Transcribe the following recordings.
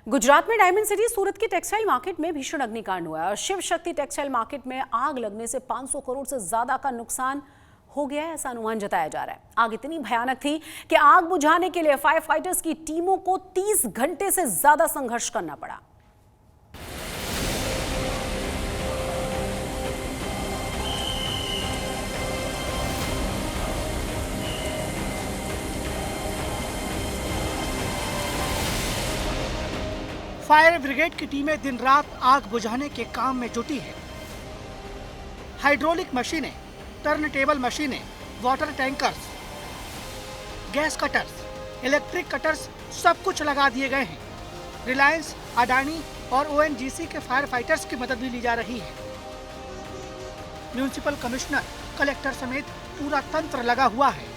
गुजरात में diamond city सूरत की textile market में भीषण अग्निकांड हुआ है और शिव शक्ति टेक्सटाइल मार्केट में आग लगने से 500 करोड़ से ज्यादा का नुकसान हो गया है, ऐसा अनुमान जताया जा रहा है। आग इतनी भयानक थी कि आग बुझाने के लिए फायर फाइटर्स की टीमों को 30 घंटे से ज्यादा संघर्ष करना पड़ा। फायर ब्रिगेड की टीमें दिन रात आग बुझाने के काम में जुटी है। हाइड्रोलिक मशीनें, टर्न टेबल मशीनें, water tankers, gas cutters, electric cutters सब कुछ लगा दिए गए हैं। रिलायंस, अडानी और ओएनजीसी के फायर फाइटर्स की मदद भी ली जा रही है। म्यूनिसिपल कमिश्नर, कलेक्टर समेत पूरा तंत्र लगा हुआ है।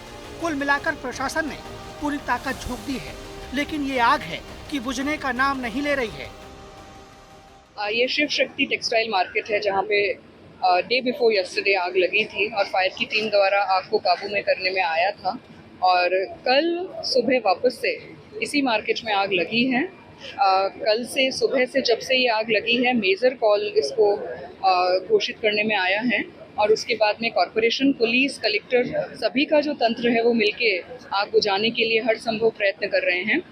कुल मिलाकर प्रशासन ने पूरी ताकत झोंक दी है, लेकिन ये आग है कि बुझने का नाम नहीं ले रही है। ये शिव शक्ति टेक्सटाइल मार्केट है जहाँ पे डे बिफोर यस्टरडे आग लगी थी और फायर की टीम द्वारा आग को काबू में करने में आया था। और कल सुबह वापस से इसी मार्केट में आग लगी है। कल से सुबह से जब से ये आग लगी है, मेजर कॉल इसको घोषित करने में आया है और उसके बाद में कॉरपोरेशन, पुलिस, कलेक्टर सभी का जो तंत्र है वो मिलके आग बुझाने के लिए हर संभव प्रयत्न कर रहे हैं।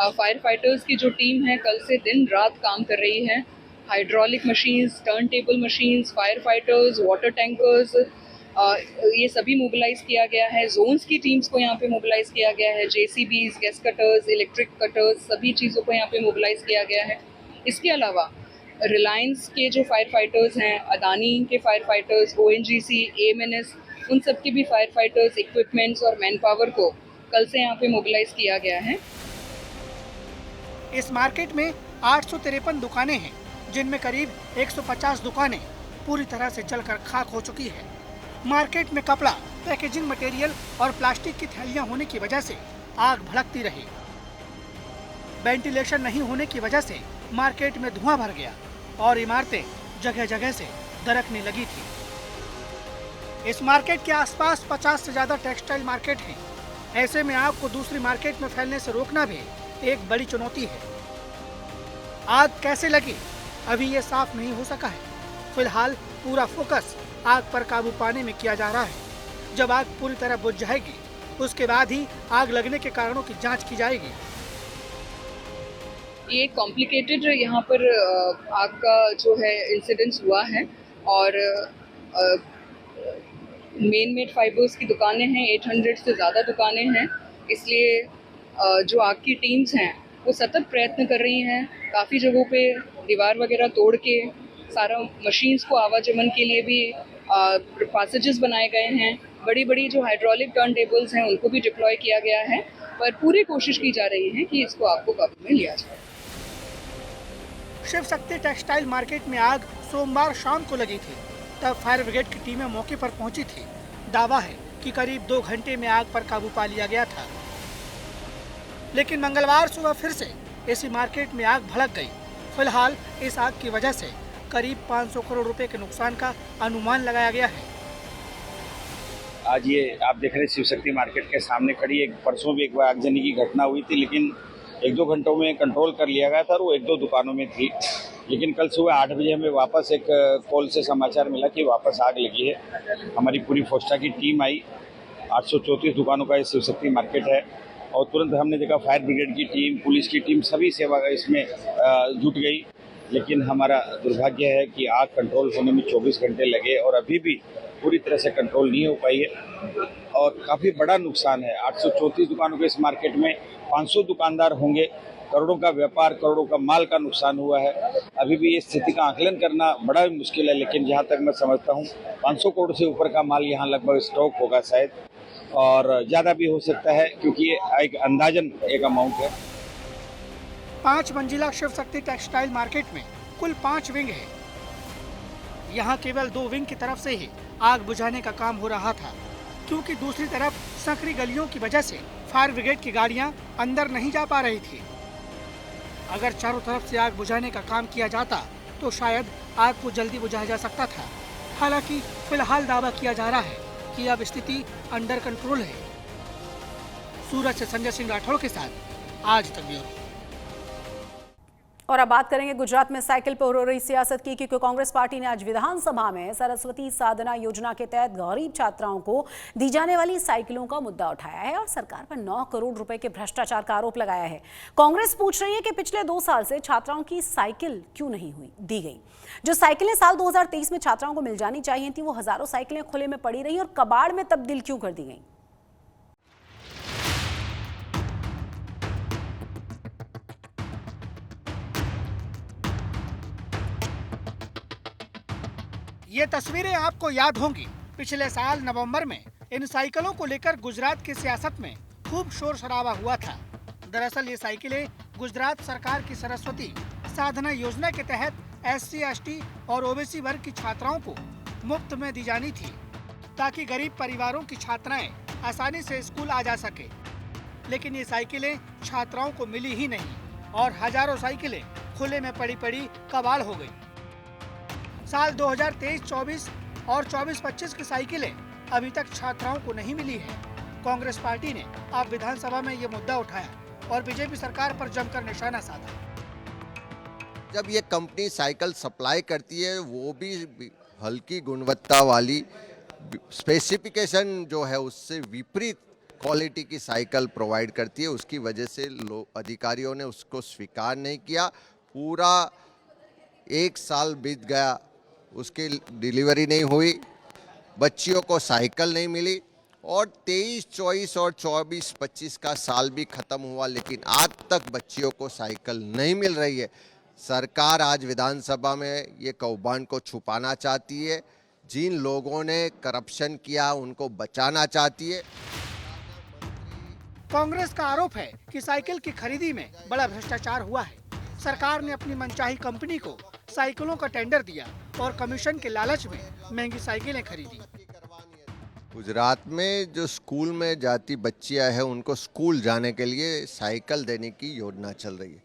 फायर फाइटर्स की जो टीम है कल से दिन रात काम कर रही है। Hydraulic machines, turn table machines, fire fighters, water tankers, ये सभी मोबिलाइज किया गया है। जोन्स की टीम्स को यहाँ पे मोबिलाइज किया गया है। JCBs, gas cutters, electric cutters, सभी चीज़ों को यहाँ पे मोबिलाइज किया गया है। इसके अलावा रिलायंस के जो फायर फाइटर्स हैं, अडानी के फायर फाइटर्स, ओएनजीसी, एएमएनएस, उन सब के भी फायर फाइटर्स, इक्विपमेंट्स और मैन पावर को कल से यहाँ पे मोबिलाइज किया गया है। इस मार्केट में 853 दुकानें हैं, जिनमें करीब 150 दुकानें पूरी तरह से जलकर खाक हो चुकी है। मार्केट में कपड़ा, पैकेजिंग मटेरियल और प्लास्टिक की थैलियां होने की वजह से आग भड़कती रही। वेंटिलेशन नहीं होने की वजह से मार्केट में धुआं भर गया और इमारतें जगह जगह से दरकने लगी थी। इस मार्केट के आसपास 50 से ज्यादा टेक्सटाइल मार्केट हैं। ऐसे में आग को दूसरी मार्केट में फैलने से रोकना भी एक बड़ी चुनौती है। आग कैसे लगी अभी ये साफ नहीं हो सका है। फिलहाल पूरा फोकस आग पर काबू पाने में किया जा रहा है। जब आग पूरी तरह बुझ जाएगी उसके बाद ही आग लगने के कारणों की जांच की जाएगी। ये कॉम्प्लिकेटेड यहाँ पर आग का जो है इंसिडेंस हुआ है और मेन मेड फाइबर्स की दुकानें हैं, 800 से ज़्यादा दुकानें हैं। इसलिए जो आग की टीम्स हैं वो सतत प्रयत्न कर रही हैं। काफ़ी जगहों पे दीवार वगैरह तोड़ के सारा मशीन्स को आवागमन के लिए भी पैसेजेस बनाए गए हैं। बड़ी बड़ी जो हाइड्रोलिक टर्न टेबल्स हैं उनको भी डिप्लॉय किया गया है, पर पूरी कोशिश की जा रही है कि इसको आग को काबू में लिया जाए। शिव शक्ति टेक्सटाइल मार्केट में आग सोमवार शाम को लगी थी। तब फायर ब्रिगेड की टीमें मौके पर पहुंची थी। दावा है कि करीब 2 घंटे में आग पर काबू पा लिया गया था, लेकिन मंगलवार सुबह फिर से इसी मार्केट में आग भड़क गई। फिलहाल इस आग की वजह से करीब 500 करोड़ रुपए के नुकसान का अनुमान लगाया गया है। आज ये आप देख रहे हैं शिव शक्ति मार्केट के सामने खड़ी एक परसों भी एक बार आगजनी की घटना हुई थी, लेकिन 1-2 घंटों में कंट्रोल कर लिया गया था और वो 1-2 दुकानों में थी। लेकिन कल सुबह 8 बजे हमें वापस एक कॉल से समाचार मिला कि वापस आग लगी है। हमारी पूरी फोस्टा की टीम आई। 834 दुकानों का ये शिव शक्ति मार्केट है और तुरंत हमने देखा फायर ब्रिगेड की टीम, पुलिस की टीम, सभी सेवा इसमें जुट गई। लेकिन हमारा दुर्भाग्य है कि आग कंट्रोल होने में 24 घंटे लगे और अभी भी पूरी तरह से कंट्रोल नहीं हो पाई है और काफ़ी बड़ा नुकसान है। 834 दुकानों के इस मार्केट में 500 दुकानदार होंगे। करोड़ों का व्यापार, करोड़ों का माल का नुकसान हुआ है। अभी भी ये स्थिति का आकलन करना बड़ा मुश्किल है, लेकिन जहाँ तक मैं समझता हूँ 500 करोड़ से ऊपर का माल यहाँ लगभग स्टॉक होगा शायद, और ज़्यादा भी हो सकता है क्योंकि ये एक अंदाजन एक अमाउंट है। 5 मंजिला शिव शक्ति टेक्सटाइल मार्केट में कुल 5 विंग है। यहाँ केवल 2 विंग की तरफ से ही आग बुझाने का काम हो रहा था, क्योंकि दूसरी तरफ संकरी गलियों की वजह से फायर ब्रिगेड की गाड़ियाँ अंदर नहीं जा पा रही थी। अगर चारों तरफ से आग बुझाने का काम किया जाता तो शायद आग को जल्दी बुझाया जा सकता था। हालांकि फिलहाल दावा किया जा रहा है कि अब स्थिति अंडर कंट्रोल है। सूरत से संजय सिंह राठौड़ के साथ आज तक ब्यूरो। और अब बात करेंगे गुजरात में साइकिल पर हो रही सियासत की, क्योंकि कांग्रेस पार्टी ने आज विधानसभा में सरस्वती साधना योजना के तहत गरीब छात्राओं को दी जाने वाली साइकिलों का मुद्दा उठाया है और सरकार पर 9 करोड़ रुपए के भ्रष्टाचार का आरोप लगाया है। कांग्रेस पूछ रही है कि पिछले 2 साल से छात्राओं की साइकिल क्यों नहीं दी गई। जो साइकिलें साल 2023 में छात्राओं को मिल जानी चाहिए थी, वो हजारों साइकिलें खुले में पड़ी रही और कबाड़ में तब्दील क्यों कर दी गई। ये तस्वीरें आपको याद होंगी। पिछले साल नवंबर में इन साइकिलों को लेकर गुजरात की सियासत में खूब शोर शराबा हुआ था। दरअसल ये साइकिलें गुजरात सरकार की सरस्वती साधना योजना के तहत SC, ST और OBC वर्ग की छात्राओं को मुफ्त में दी जानी थी, ताकि गरीब परिवारों की छात्राएं आसानी से स्कूल आ जा सके। लेकिन ये साइकिलें छात्राओं को मिली ही नहीं और हजारों साइकिलें खुले में पड़ी पड़ी कबाड़ हो गई। साल 2023-24 और 24-25 की साइकिलें अभी तक छात्राओं को नहीं मिली है। कांग्रेस पार्टी ने अब विधानसभा में ये मुद्दा उठाया और बीजेपी सरकार पर जमकर निशाना साधा। जब ये कंपनी साइकिल सप्लाई करती है, वो भी हल्की गुणवत्ता वाली, स्पेसिफिकेशन जो है उससे विपरीत क्वालिटी की साइकिल प्रोवाइड करती है, उसकी वजह से अधिकारियों ने उसको स्वीकार नहीं किया। पूरा 1 साल बीत गया, उसकी डिलीवरी नहीं हुई, बच्चियों को साइकिल नहीं मिली और 23-24 और 24-25 का साल भी खत्म हुआ, लेकिन आज तक बच्चियों को साइकिल नहीं मिल रही है। सरकार आज विधानसभा में ये कौभांड को छुपाना चाहती है। जिन लोगों ने करप्शन किया उनको बचाना चाहती है। कांग्रेस का आरोप है कि साइकिल की खरीदी में बड़ा भ्रष्टाचार हुआ है। सरकार ने अपनी मनचाही कंपनी को साइकिलों का टेंडर दिया और कमीशन के लालच में महंगी साइकिलें खरीदी। गुजरात में जो स्कूल में जाती बच्चियां हैं, उनको स्कूल जाने के लिए साइकिल देने की योजना चल रही है।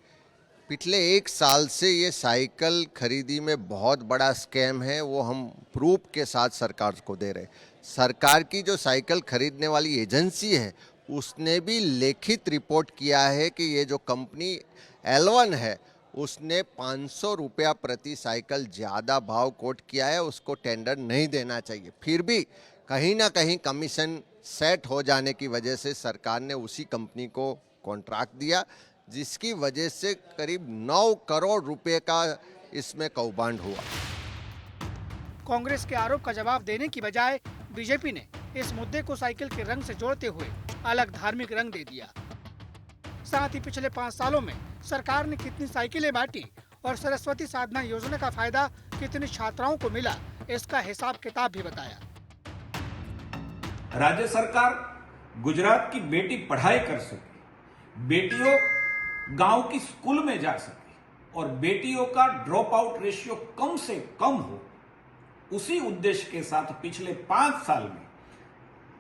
पिछले 1 साल से ये साइकिल खरीदी में बहुत बड़ा स्कैम है, वो हम प्रूफ के साथ सरकार को दे रहे हैं। सरकार की जो साइकिल खरीदने वाली एजेंसी है, उसने भी लिखित रिपोर्ट किया है कि ये जो कंपनी L1 है, उसने 500 रुपया प्रति साइकिल ज़्यादा भाव कोट किया है, उसको टेंडर नहीं देना चाहिए। फिर भी कहीं ना कहीं कमीशन सेट हो जाने की वजह से सरकार ने उसी कंपनी को कॉन्ट्रैक्ट दिया, जिसकी वजह से करीब 9 करोड़ रुपए का इसमें कौभांड हुआ। कांग्रेस के आरोप का जवाब देने की बजाय बीजेपी ने इस मुद्दे को साइकिल के रंग से जोड़ते हुए अलग धार्मिक रंग दे दिया। साथ ही पिछले 5 सालों में सरकार ने कितनी साइकिलें बांटी और सरस्वती साधना योजना का फायदा कितनी छात्राओं को मिला, इसका हिसाब किताब भी बताया। राज्य सरकार गुजरात की बेटी पढ़ाई कर सके, बेटियों गांव की स्कूल में जा सके और बेटियों का ड्रॉप आउट रेशियो कम से कम हो, उसी उद्देश्य के साथ पिछले 5 साल में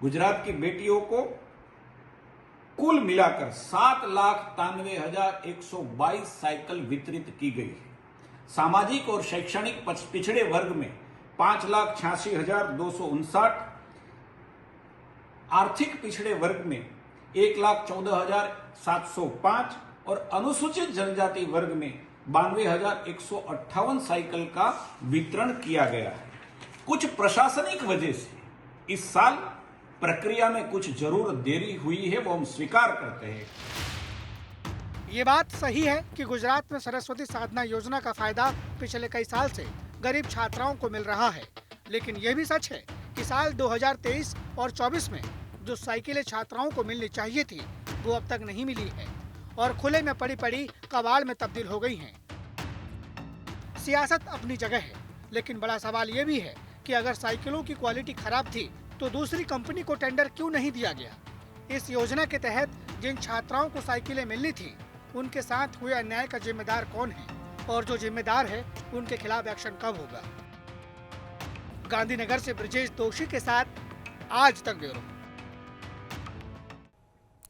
गुजरात की बेटियों को कुल मिलाकर 7,93,122 साइकिल वितरित की गई है। सामाजिक और शैक्षणिक पिछड़े वर्ग में 5,86,259, आर्थिक पिछड़े वर्ग में 1,14,705 और अनुसूचित जनजाति वर्ग में 92,158 साइकिल का वितरण किया गया है। कुछ प्रशासनिक वजह से इस साल प्रक्रिया में कुछ जरूर देरी हुई है, वो हम स्वीकार करते हैं। ये बात सही है कि गुजरात में सरस्वती साधना योजना का फायदा पिछले कई साल से गरीब छात्राओं को मिल रहा है, लेकिन ये भी सच है कि साल 2023 और 24 में जो साइकिलें छात्राओं को मिलनी चाहिए थी, वो अब तक नहीं मिली है और खुले में पड़ी पड़ी कबाड़ में तब्दील हो गई हैं। सियासत अपनी जगह है, लेकिन बड़ा सवाल ये भी है कि अगर साइकिलों की क्वालिटी खराब थी तो दूसरी कंपनी को टेंडर क्यों नहीं दिया गया। इस योजना के तहत जिन छात्राओं को साइकिलें मिलनी थी, उनके साथ हुए अन्याय का जिम्मेदार कौन है और जो जिम्मेदार है उनके खिलाफ एक्शन कब होगा। गांधीनगर से ब्रजेश दोषी के साथ आज तक ब्यूरो।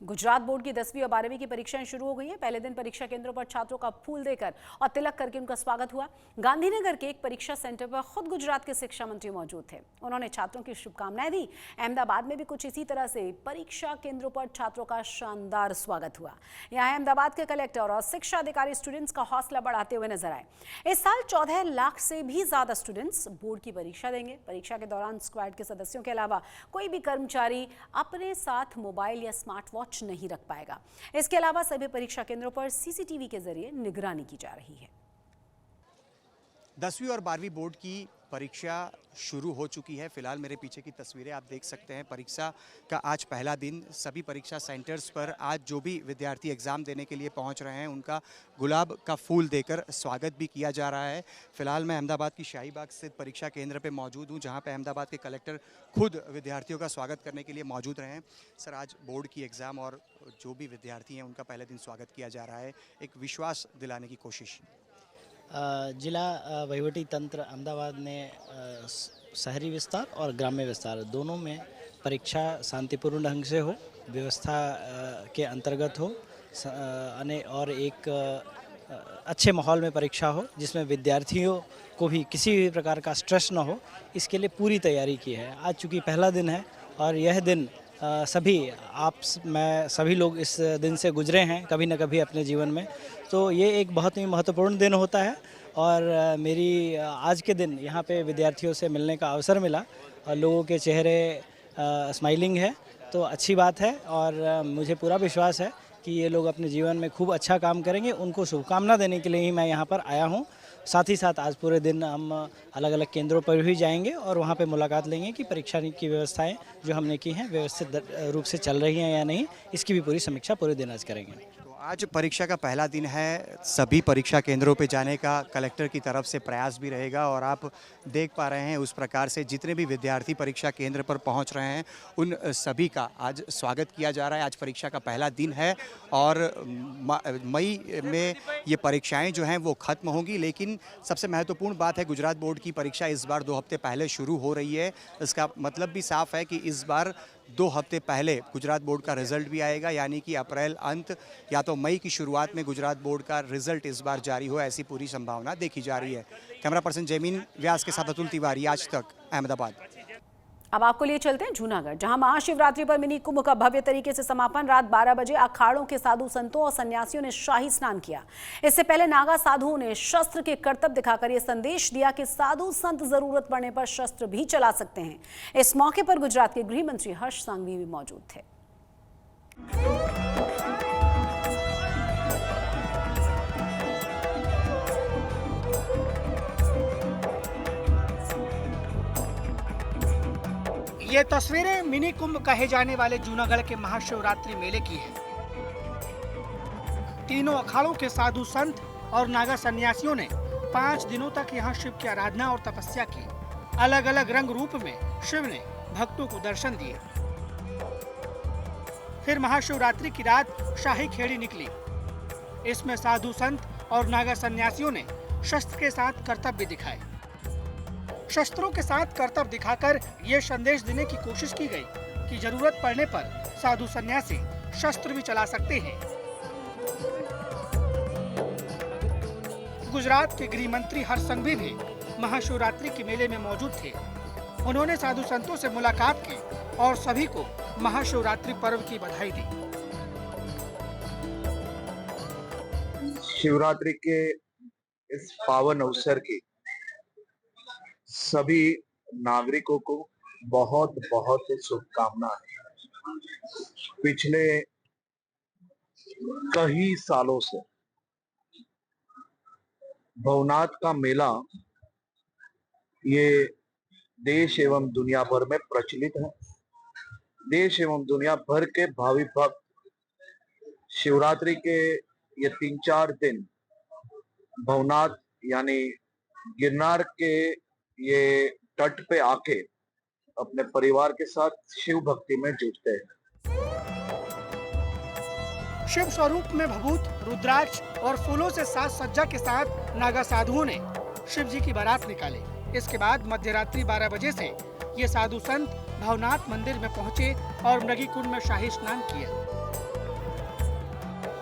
गुजरात बोर्ड की 10वीं और 12वीं की परीक्षाएं शुरू हो गई हैं। पहले दिन परीक्षा केंद्रों पर छात्रों का फूल देकर और तिलक करके उनका स्वागत हुआ। गांधीनगर के एक परीक्षा सेंटर पर खुद गुजरात के शिक्षा मंत्री मौजूद थे। उन्होंने छात्रों की शुभकामनाएं दी। अहमदाबाद में भी कुछ इसी तरह से परीक्षा केंद्रों पर छात्रों का शानदार स्वागत हुआ। यहाँ अहमदाबाद के कलेक्टर और शिक्षा अधिकारी स्टूडेंट्स का हौसला बढ़ाते हुए नजर आए। इस साल 14 लाख से भी ज्यादा स्टूडेंट्स बोर्ड की परीक्षा देंगे। परीक्षा के दौरान स्क्वाड के सदस्यों के अलावा कोई भी कर्मचारी अपने साथ मोबाइल या स्मार्ट वॉच नहीं रख पाएगा। इसके अलावा सभी परीक्षा केंद्रों पर सीसीटीवी के जरिए निगरानी की जा रही है। 10वीं और 12वीं बोर्ड की परीक्षा शुरू हो चुकी है। फिलहाल मेरे पीछे की तस्वीरें आप देख सकते हैं। परीक्षा का आज पहला दिन। सभी परीक्षा सेंटर्स पर आज जो भी विद्यार्थी एग्ज़ाम देने के लिए पहुंच रहे हैं उनका गुलाब का फूल देकर स्वागत भी किया जा रहा है। फिलहाल मैं अहमदाबाद की शाहीबाग स्थित परीक्षा केंद्र पे मौजूद हूं, जहां पे अहमदाबाद के कलेक्टर खुद विद्यार्थियों का स्वागत करने के लिए मौजूद रहे हैं। सर, आज बोर्ड की एग्ज़ाम और जो भी विद्यार्थी हैं उनका पहले दिन स्वागत किया जा रहा है, एक विश्वास दिलाने की कोशिश। जिला वहीवटी तंत्र अहमदाबाद ने शहरी विस्तार और ग्राम्य विस्तार दोनों में परीक्षा शांतिपूर्ण ढंग से हो, व्यवस्था के अंतर्गत हो और एक अच्छे माहौल में परीक्षा हो, जिसमें विद्यार्थियों को भी किसी भी प्रकार का स्ट्रेस न हो, इसके लिए पूरी तैयारी की है। आज चूँकि पहला दिन है और यह दिन मैं सभी लोग इस दिन से गुजरे हैं कभी न कभी अपने जीवन में, तो ये एक बहुत ही महत्वपूर्ण दिन होता है। और मेरी आज के दिन यहाँ पे विद्यार्थियों से मिलने का अवसर मिला और लोगों के चेहरे स्माइलिंग है, तो अच्छी बात है। और मुझे पूरा विश्वास है कि ये लोग अपने जीवन में खूब अच्छा काम करेंगे। उनको शुभकामना देने के लिए ही मैं यहाँ पर आया हूँ। साथ ही साथ आज पूरे दिन हम अलग अलग केंद्रों पर भी जाएंगे और वहाँ पे मुलाकात लेंगे कि परीक्षा की व्यवस्थाएं जो हमने की हैं व्यवस्थित रूप से चल रही हैं या नहीं, इसकी भी पूरी समीक्षा पूरे दिन आज करेंगे। आज परीक्षा का पहला दिन है। सभी परीक्षा केंद्रों पे जाने का कलेक्टर की तरफ से प्रयास भी रहेगा और आप देख पा रहे हैं उस प्रकार से जितने भी विद्यार्थी परीक्षा केंद्र पर पहुंच रहे हैं उन सभी का आज स्वागत किया जा रहा है। आज परीक्षा का पहला दिन है और मई में ये परीक्षाएं जो हैं वो ख़त्म होंगी, लेकिन सबसे महत्वपूर्ण बात है गुजरात बोर्ड की परीक्षा इस बार 2 हफ्ते पहले शुरू हो रही है। इसका मतलब भी साफ है कि इस बार 2 हफ्ते पहले गुजरात बोर्ड का रिजल्ट भी आएगा, यानी कि अप्रैल अंत या तो मई की शुरुआत में गुजरात बोर्ड का रिजल्ट इस बार जारी हो, ऐसी पूरी संभावना देखी जा रही है। कैमरा पर्सन जयमीन व्यास के साथ अतुल तिवारी, आज तक, अहमदाबाद। अब आपको लिए चलते हैं जूनागढ़, जहां महाशिवरात्रि पर मिनी कुंभ का भव्य तरीके से समापन। रात 12 बजे अखाड़ों के साधु संतों और सन्यासियों ने शाही स्नान किया। इससे पहले नागा साधुओं ने शस्त्र के करतब दिखाकर यह संदेश दिया कि साधु संत जरूरत पड़ने पर शस्त्र भी चला सकते हैं। इस मौके पर गुजरात के गृह मंत्री हर्ष सांघवी भी मौजूद थे। ये तस्वीरें मिनी कुंभ कहे जाने वाले जूनागढ़ के महाशिवरात्रि मेले की है। तीनों अखाड़ों के साधु संत और नागा सन्यासियों ने 5 दिनों तक यहाँ शिव की आराधना और तपस्या की। अलग अलग रंग रूप में शिव ने भक्तों को दर्शन दिए। फिर महाशिवरात्रि की रात शाही खेड़ी निकली। इसमें साधु संत और नागा सन्यासियों ने शस्त्र के साथ करतब भी दिखाए। शस्त्रों के साथ करतब दिखाकर ये संदेश देने की कोशिश की गई कि जरूरत पड़ने पर साधु सन्यासी शस्त्र भी चला सकते हैं। गुजरात के गृह मंत्री हर्ष सांघवी भी महाशिवरात्रि के मेले में मौजूद थे। उन्होंने साधु संतों से मुलाकात की और सभी को महाशिवरात्रि पर्व की बधाई दी। शिवरात्रि के इस पावन अवसर की सभी नागरिकों को बहुत बहुत शुभकामनाएं। पिछले कई सालों से भवनाथ का मेला ये देश एवं दुनिया भर में प्रचलित है। देश एवं दुनिया भर के भावी भक्त शिवरात्रि के ये 3-4 दिन भवनाथ यानी गिरनार के ये तट पे आके अपने परिवार के साथ शिव भक्ति में जुटते हैं। शिव स्वरूप में भभूत, रुद्राक्ष और फूलों से साज सज्जा के साथ नागा साधुओं ने शिव जी की बारात निकाली। इसके बाद मध्यरात्रि 12 बजे से ये साधु संत भवनाथ मंदिर में पहुंचे और मृगी कुंड में शाही स्नान किया।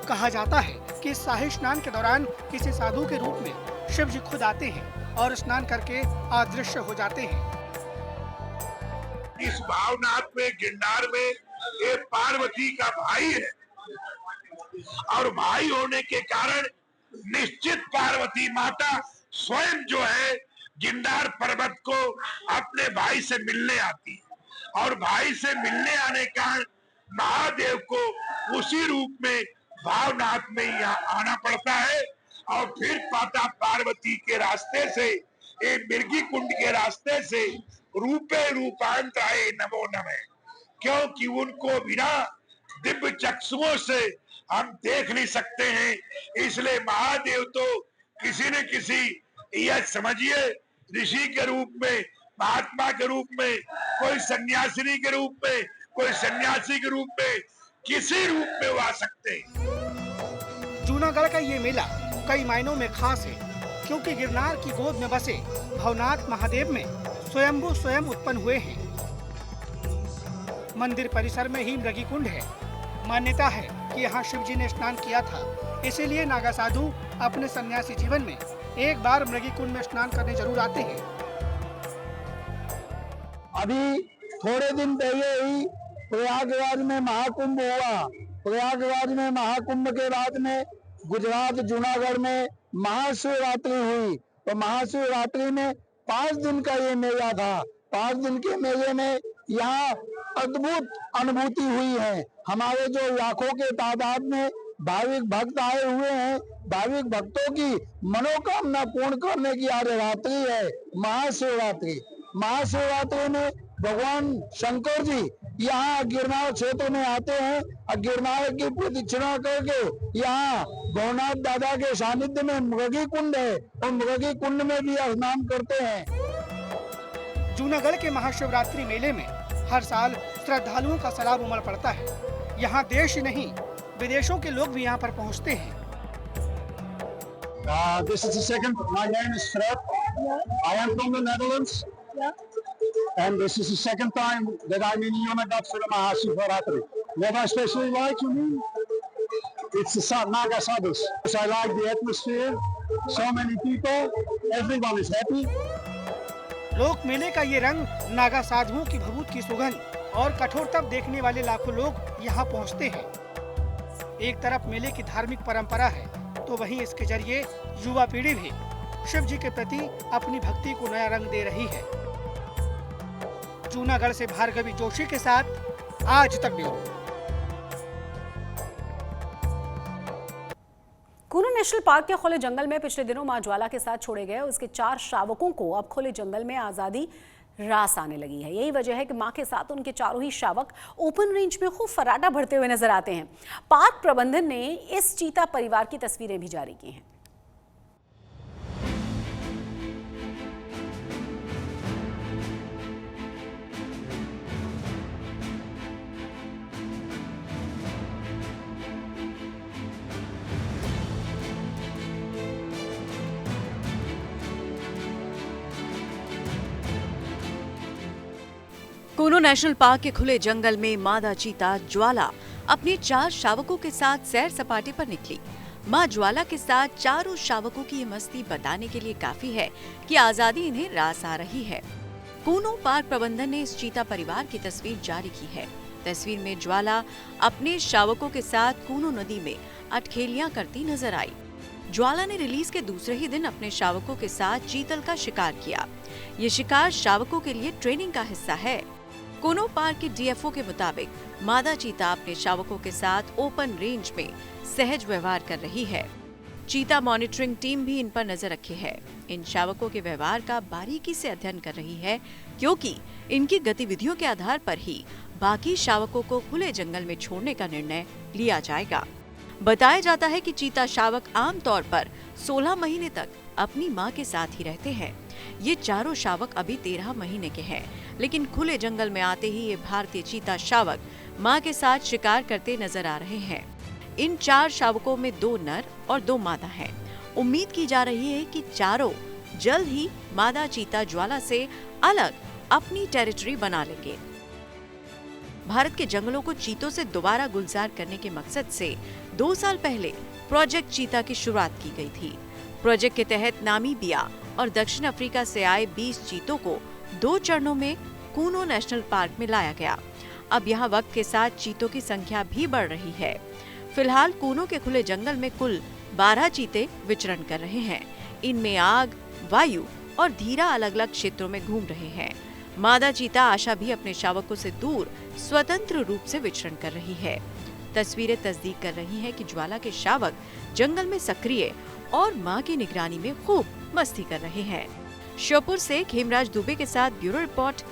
कहा जाता है कि इस शाही स्नान के दौरान किसी साधु के रूप में शिव जी खुद आते हैं और स्नान करके अदृश्य हो जाते हैं। इस भावनाथ में गिरनार में ये पार्वती का भाई है और भाई होने के कारण निश्चित पार्वती माता स्वयं जो है गिरनार पर्वत को अपने भाई से मिलने आती है और भाई से मिलने आने का महादेव को उसी रूप में भावनाथ में यहाँ आना पड़ता है और फिर माता पार्वती के रास्ते से ये मिर्गी कुंड के रास्ते से रूपे रूपांतराय नमो नमः, क्योंकि उनको बिना दिव्य चक्षुओं से हम देख नहीं सकते हैं, इसलिए महादेव तो किसी न किसी यह समझिए ऋषि के रूप में, महात्मा के रूप में, कोई सन्यासिनी के रूप में, कोई सन्यासी के रूप में, किसी रूप में वो आ सकते हैं। जूनागढ़ का ये मेला कई मायनों में खास है, क्योंकि गिरनार की गोद में बसे भवनाथ महादेव में स्वयंभू स्वयं उत्पन्न हुए हैं। मंदिर परिसर में ही मृगी कुंड है। मान्यता है कि यहाँ शिव जी ने स्नान किया था, इसीलिए नागा साधु अपने सन्यासी जीवन में एक बार मृगी कुंड में स्नान करने जरूर आते हैं। अभी थोड़े दिन पहले ही प्रयागराज में महाकुंभ हुआ। प्रयागराज में महाकुंभ के बाद में गुजरात जूनागढ़ में महाशिवरात्रि हुई। तो महाशिवरात्रि में 5 दिन का ये मेला था। 5 दिन के मेले में यहाँ अद्भुत अनुभूति हुई है। हमारे जो लाखों के तादाद में भाविक भक्त आए हुए हैं, भाविक भक्तों की मनोकामना पूर्ण करने की आज रात्रि है महाशिवरात्रि। महाशिवरात्रि में भगवान शंकर जी यहाँ गिरनार क्षेत्र में आते हैं और गिरनार की प्रदक्षिणा करके यहाँ भवनाथ दादा के सानिध्य में मृगी कुंड है और मृगी कुंड में भी स्नान करते हैं। जूनागढ़ के महाशिवरात्रि मेले में हर साल श्रद्धालुओं का सैलाब उमड़ पड़ता है। यहाँ देश ही नहीं विदेशों के लोग भी यहाँ पर पहुँचते हैं। This is the second. My name is Fred. I am from the Netherlands. And this is the second time that I'm in Junagadh for the Mahashivaratri. What I especially like, you mean? It's the Naga Sadhus. I like the atmosphere. So many people. Everyone is happy. लोक मेले का ये रंग नागा साधुओं की भभूत की सुगंध और कठोर तप देखने वाले लाखों लोग यहाँ पहुँचते हैं। एक तरफ मेले की धार्मिक परंपरा है, तो वहीं इसके जरिए युवा पीढ़ी भी शिव जी के प्रति अपनी भक्ति को नया रंग दे रही है। जूनागढ़ से भार्गवी जोशी के साथ आज तक ब्यूरो। कूनो नेशनल पार्क के खुले जंगल में पिछले दिनों मां ज्वाला के साथ छोड़े गए उसके 4 शावकों को अब खुले जंगल में आजादी रास आने लगी है। यही वजह है कि मां के साथ उनके चारों ही शावक ओपन रेंज में खूब फर्राटा भरते हुए नजर आते हैं। पार्क प्रबंधन ने इस चीता परिवार की तस्वीरें भी जारी की हैं। कूनो नेशनल पार्क के खुले जंगल में मादा चीता ज्वाला अपने 4 शावकों के साथ सैर सपाटे पर निकली। मां ज्वाला के साथ चारों शावकों की ये मस्ती बताने के लिए काफी है कि आजादी इन्हें रास आ रही है। कूनो पार्क प्रबंधन ने इस चीता परिवार की तस्वीर जारी की है। तस्वीर में ज्वाला अपने शावकों के साथ कूनो नदी में अटखेलियां करती नजर आई। ज्वाला ने रिलीज के दूसरे ही दिन अपने शावकों के साथ चीतल का शिकार किया। ये शिकार शावकों के लिए ट्रेनिंग का हिस्सा है। कूनो पार्क के डीएफओ के मुताबिक मादा चीता अपने शावकों के साथ ओपन रेंज में सहज व्यवहार कर रही है। चीता मॉनिटरिंग टीम भी इन पर नजर रखे है। इन शावकों के व्यवहार का बारीकी से अध्ययन कर रही है, क्योंकि इनकी गतिविधियों के आधार पर ही बाकी शावकों को खुले जंगल में छोड़ने का निर्णय लिया जाएगा। बताया जाता है कि चीता शावक आमतौर पर 16 महीने तक अपनी मां के साथ ही रहते हैं। ये चारों शावक अभी 13 महीने के हैं, लेकिन खुले जंगल में आते ही ये भारतीय चीता शावक मां के साथ शिकार करते नजर आ रहे हैं। इन 4 शावकों में 2 नर और 2 मादा हैं। उम्मीद की जा रही है कि चारों जल्द ही मादा चीता ज्वाला से अलग अपनी टेरिटरी बना लेंगे। भारत के जंगलों को चीतों से दोबारा गुलजार करने के मकसद से 2 साल पहले प्रोजेक्ट चीता की शुरुआत की गई थी। प्रोजेक्ट के तहत नामीबिया और दक्षिण अफ्रीका से आए 20 चीतों को 2 चरणों में कूनो नेशनल पार्क में लाया गया। अब यहाँ वक्त के साथ चीतों की संख्या भी बढ़ रही है। फिलहाल कूनो के खुले जंगल में कुल 12 चीते विचरण कर रहे हैं। इनमें आग, वायु और धीरा अलग अलग क्षेत्रों में घूम रहे हैं। मादा चीता आशा भी अपने शावकों से दूर स्वतंत्र रूप से विचरण कर रही है। तस्वीरें तस्दीक कर रही हैं कि ज्वाला के शावक जंगल में सक्रिय और मां की निगरानी में खूब मस्ती कर रहे हैं। श्योपुर से खेमराज दुबे के साथ ब्यूरो रिपोर्ट।